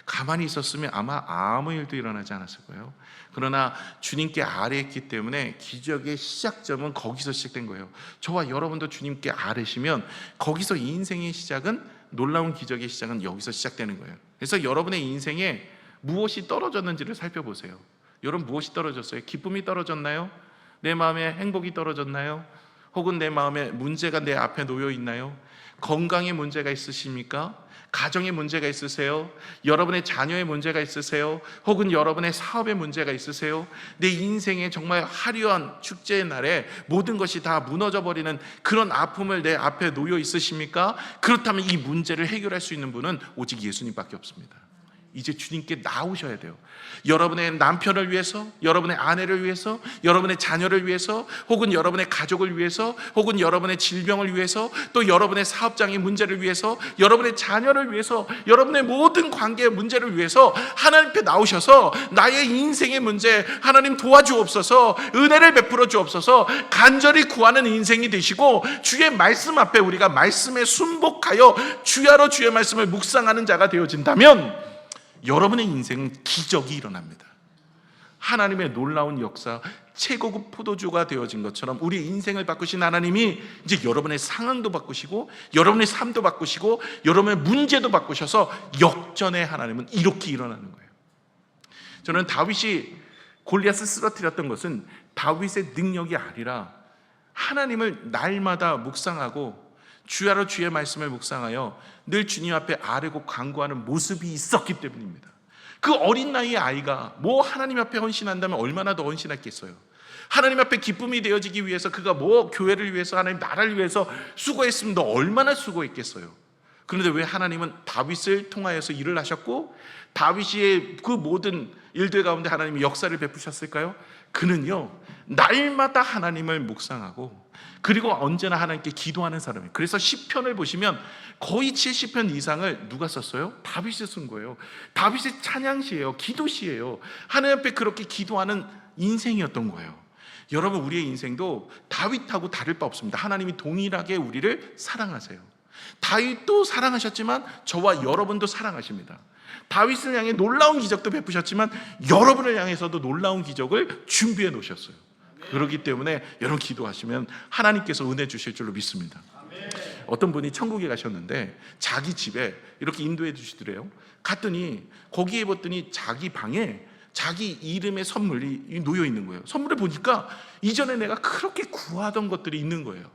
가만히 있었으면 아마 아무 일도 일어나지 않았을 거예요. 그러나 주님께 아뢰했기 때문에 기적의 시작점은 거기서 시작된 거예요. 저와 여러분도 주님께 아뢰시면 거기서 인생의 시작은, 놀라운 기적의 시작은 여기서 시작되는 거예요. 그래서 여러분의 인생에 무엇이 떨어졌는지를 살펴보세요. 여러분, 무엇이 떨어졌어요? 기쁨이 떨어졌나요? 내 마음에 행복이 떨어졌나요? 혹은 내 마음에 문제가 내 앞에 놓여 있나요? 건강에 문제가 있으십니까? 가정에 문제가 있으세요? 여러분의 자녀의 문제가 있으세요? 혹은 여러분의 사업에 문제가 있으세요? 내 인생에 정말 화려한 축제의 날에 모든 것이 다 무너져 버리는 그런 아픔을 내 앞에 놓여 있으십니까? 그렇다면 이 문제를 해결할 수 있는 분은 오직 예수님밖에 없습니다. 이제 주님께 나오셔야 돼요. 여러분의 남편을 위해서, 여러분의 아내를 위해서, 여러분의 자녀를 위해서, 혹은 여러분의 가족을 위해서, 혹은 여러분의 질병을 위해서, 또 여러분의 사업장의 문제를 위해서, 여러분의 자녀를 위해서, 여러분의 모든 관계의 문제를 위해서 하나님 앞에 나오셔서 나의 인생의 문제 하나님 도와주옵소서, 은혜를 베풀어 주옵소서 간절히 구하는 인생이 되시고, 주의 말씀 앞에 우리가 말씀에 순복하여 주야로 주의 말씀을 묵상하는 자가 되어진다면 여러분의 인생은 기적이 일어납니다. 하나님의 놀라운 역사, 최고급 포도주가 되어진 것처럼 우리 인생을 바꾸신 하나님이 이제 여러분의 상황도 바꾸시고, 여러분의 삶도 바꾸시고, 여러분의 문제도 바꾸셔서 역전의 하나님은 이렇게 일어나는 거예요. 저는 다윗이 골리앗을 쓰러뜨렸던 것은 다윗의 능력이 아니라 하나님을 날마다 묵상하고 주야로 주의 말씀을 묵상하여 늘 주님 앞에 아뢰고 간구하는 모습이 있었기 때문입니다. 그 어린 나이의 아이가 뭐 하나님 앞에 헌신한다면 얼마나 더 헌신했겠어요. 하나님 앞에 기쁨이 되어지기 위해서 그가 뭐 교회를 위해서, 하나님 나라를 위해서 수고했으면 더 얼마나 수고했겠어요. 그런데 왜 하나님은 다윗을 통하여서 일을 하셨고 다윗의 그 모든 일들 가운데 하나님이 역사를 베푸셨을까요? 그는요, 날마다 하나님을 묵상하고 그리고 언제나 하나님께 기도하는 사람이에요. 그래서 시편을 보시면 거의 70편 이상을 누가 썼어요? 다윗이 쓴 거예요. 다윗의 찬양시예요. 기도시예요. 하나님 앞에 그렇게 기도하는 인생이었던 거예요. 여러분, 우리의 인생도 다윗하고 다를 바 없습니다. 하나님이 동일하게 우리를 사랑하세요. 다윗도 사랑하셨지만 저와 여러분도 사랑하십니다. 다윗을 향해 놀라운 기적도 베푸셨지만 여러분을 향해서도 놀라운 기적을 준비해 놓으셨어요. 그렇기 때문에 여러분 기도하시면 하나님께서 은혜 주실 줄로 믿습니다. 어떤 분이 천국에 가셨는데 자기 집에 이렇게 인도해 주시더래요. 갔더니 거기에 봤더니 자기 방에 자기 이름의 선물이 놓여 있는 거예요. 선물을 보니까 이전에 내가 그렇게 구하던 것들이 있는 거예요.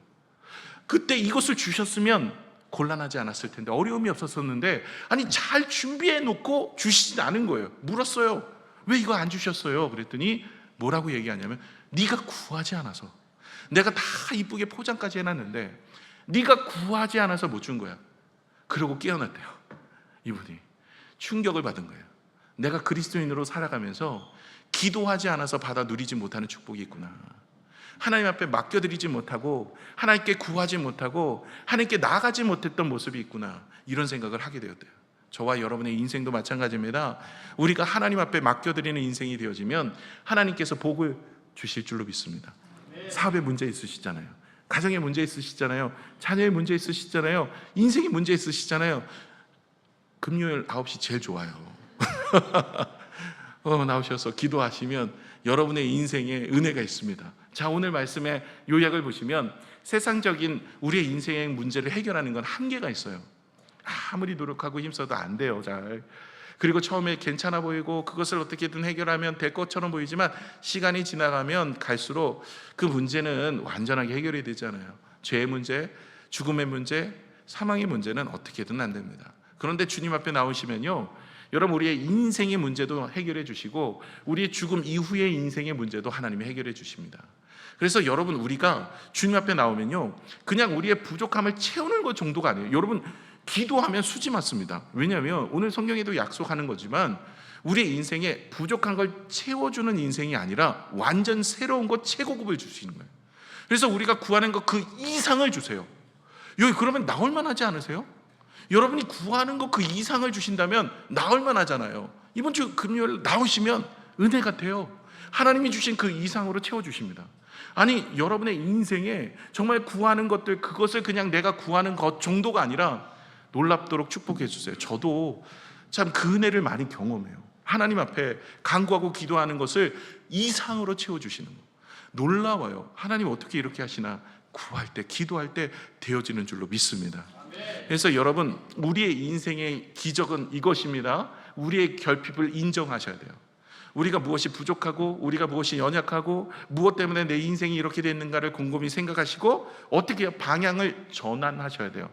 그때 이것을 주셨으면 곤란하지 않았을 텐데, 어려움이 없었었는데, 아니 잘 준비해 놓고 주시진 않은 거예요. 물었어요. 왜 이거 안 주셨어요? 그랬더니 뭐라고 얘기하냐면, 네가 구하지 않아서, 내가 다 이쁘게 포장까지 해놨는데 네가 구하지 않아서 못 준 거야. 그러고 깨어났대요. 이분이 충격을 받은 거예요. 내가 그리스도인으로 살아가면서 기도하지 않아서 받아 누리지 못하는 축복이 있구나. 하나님 앞에 맡겨드리지 못하고 하나님께 구하지 못하고 하나님께 나아가지 못했던 모습이 있구나, 이런 생각을 하게 되었대요. 저와 여러분의 인생도 마찬가지입니다. 우리가 하나님 앞에 맡겨드리는 인생이 되어지면 하나님께서 복을 주실 줄로 믿습니다. 사업에 문제 있으시잖아요. 가정에 문제 있으시잖아요. 자녀에 문제 있으시잖아요. 인생에 문제 있으시잖아요. 금요일 9시 제일 좋아요. 나오셔서 기도하시면 여러분의 인생에 은혜가 있습니다. 자, 오늘 말씀의 요약을 보시면 세상적인 우리의 인생의 문제를 해결하는 건 한계가 있어요. 아무리 노력하고 힘써도 안 돼요, 잘. 그리고 처음에 괜찮아 보이고 그것을 어떻게든 해결하면 될 것처럼 보이지만 시간이 지나가면 갈수록 그 문제는 완전하게 해결이 되잖아요. 죄의 문제, 죽음의 문제, 사망의 문제는 어떻게든 안 됩니다. 그런데 주님 앞에 나오시면요, 여러분, 우리의 인생의 문제도 해결해 주시고 우리의 죽음 이후의 인생의 문제도 하나님이 해결해 주십니다. 그래서 여러분, 우리가 주님 앞에 나오면요, 그냥 우리의 부족함을 채우는 것 정도가 아니에요. 여러분, 기도하면 수지 맞습니다. 왜냐하면 오늘 성경에도 약속하는 거지만 우리의 인생에 부족한 걸 채워주는 인생이 아니라 완전 새로운 것, 최고급을 주시는 거예요. 그래서 우리가 구하는 것 그 이상을 주세요. 여기 그러면 나올 만하지 않으세요? 여러분이 구하는 것 그 이상을 주신다면 나올 만하잖아요. 이번 주 금요일 나오시면 은혜가 돼요. 하나님이 주신 그 이상으로 채워주십니다. 아니, 여러분의 인생에 정말 구하는 것들, 그것을 그냥 내가 구하는 것 정도가 아니라 놀랍도록 축복해 주세요. 저도 참 그 은혜를 많이 경험해요. 하나님 앞에 간구하고 기도하는 것을 이상으로 채워주시는 거. 놀라워요. 하나님 어떻게 이렇게 하시나. 구할 때, 기도할 때 되어지는 줄로 믿습니다. 그래서 여러분, 우리의 인생의 기적은 이것입니다. 우리의 결핍을 인정하셔야 돼요. 우리가 무엇이 부족하고 우리가 무엇이 연약하고 무엇 때문에 내 인생이 이렇게 됐는가를 곰곰이 생각하시고 어떻게 방향을 전환하셔야 돼요.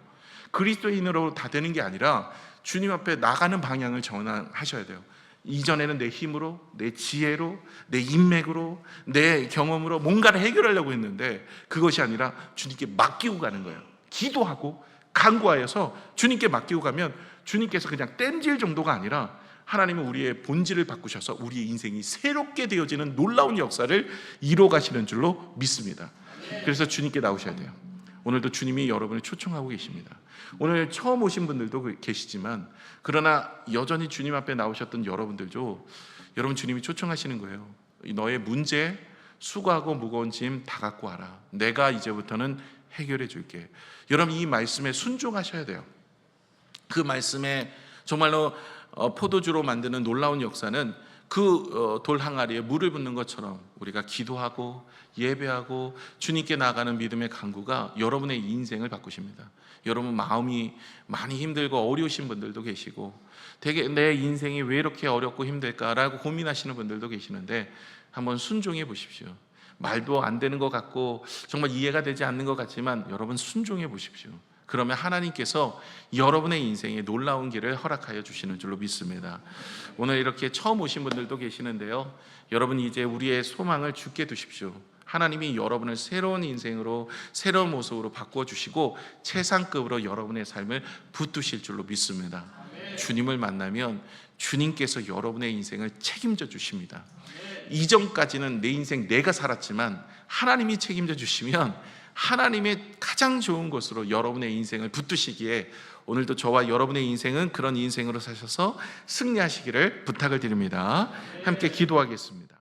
그리스도인으로 다 되는 게 아니라 주님 앞에 나가는 방향을 전환하셔야 돼요. 이전에는 내 힘으로, 내 지혜로, 내 인맥으로, 내 경험으로 뭔가를 해결하려고 했는데 그것이 아니라 주님께 맡기고 가는 거예요. 기도하고 간구하여서 주님께 맡기고 가면 주님께서 그냥 땜질 정도가 아니라 하나님은 우리의 본질을 바꾸셔서 우리의 인생이 새롭게 되어지는 놀라운 역사를 이뤄 가시는 줄로 믿습니다. 그래서 주님께 나오셔야 돼요. 오늘도 주님이 여러분을 초청하고 계십니다. 오늘 처음 오신 분들도 계시지만 그러나 여전히 주님 앞에 나오셨던 여러분들도 여러분 주님이 초청하시는 거예요. 너의 문제, 수고하고 무거운 짐 다 갖고 와라. 내가 이제부터는 해결해 줄게. 여러분 이 말씀에 순종하셔야 돼요. 그 말씀에 정말로 포도주로 만드는 놀라운 역사는 그 돌 항아리에 물을 붓는 것처럼 우리가 기도하고 예배하고 주님께 나아가는 믿음의 간구가 여러분의 인생을 바꾸십니다. 여러분 마음이 많이 힘들고 어려우신 분들도 계시고 되게 내 인생이 왜 이렇게 어렵고 힘들까라고 고민하시는 분들도 계시는데 한번 순종해 보십시오. 말도 안 되는 것 같고 정말 이해가 되지 않는 것 같지만 여러분 순종해 보십시오. 그러면 하나님께서 여러분의 인생에 놀라운 길을 허락하여 주시는 줄로 믿습니다. 오늘 이렇게 처음 오신 분들도 계시는데요. 여러분 이제 우리의 소망을 주께 두십시오. 하나님이 여러분을 새로운 인생으로 새로운 모습으로 바꿔주시고 최상급으로 여러분의 삶을 붙드실 줄로 믿습니다. 주님을 만나면 주님께서 여러분의 인생을 책임져 주십니다. 이전까지는 내 인생 내가 살았지만 하나님이 책임져 주시면 하나님의 가장 좋은 것으로 여러분의 인생을 붙드시기에 오늘도 저와 여러분의 인생은 그런 인생으로 사셔서 승리하시기를 부탁을 드립니다. 함께 기도하겠습니다.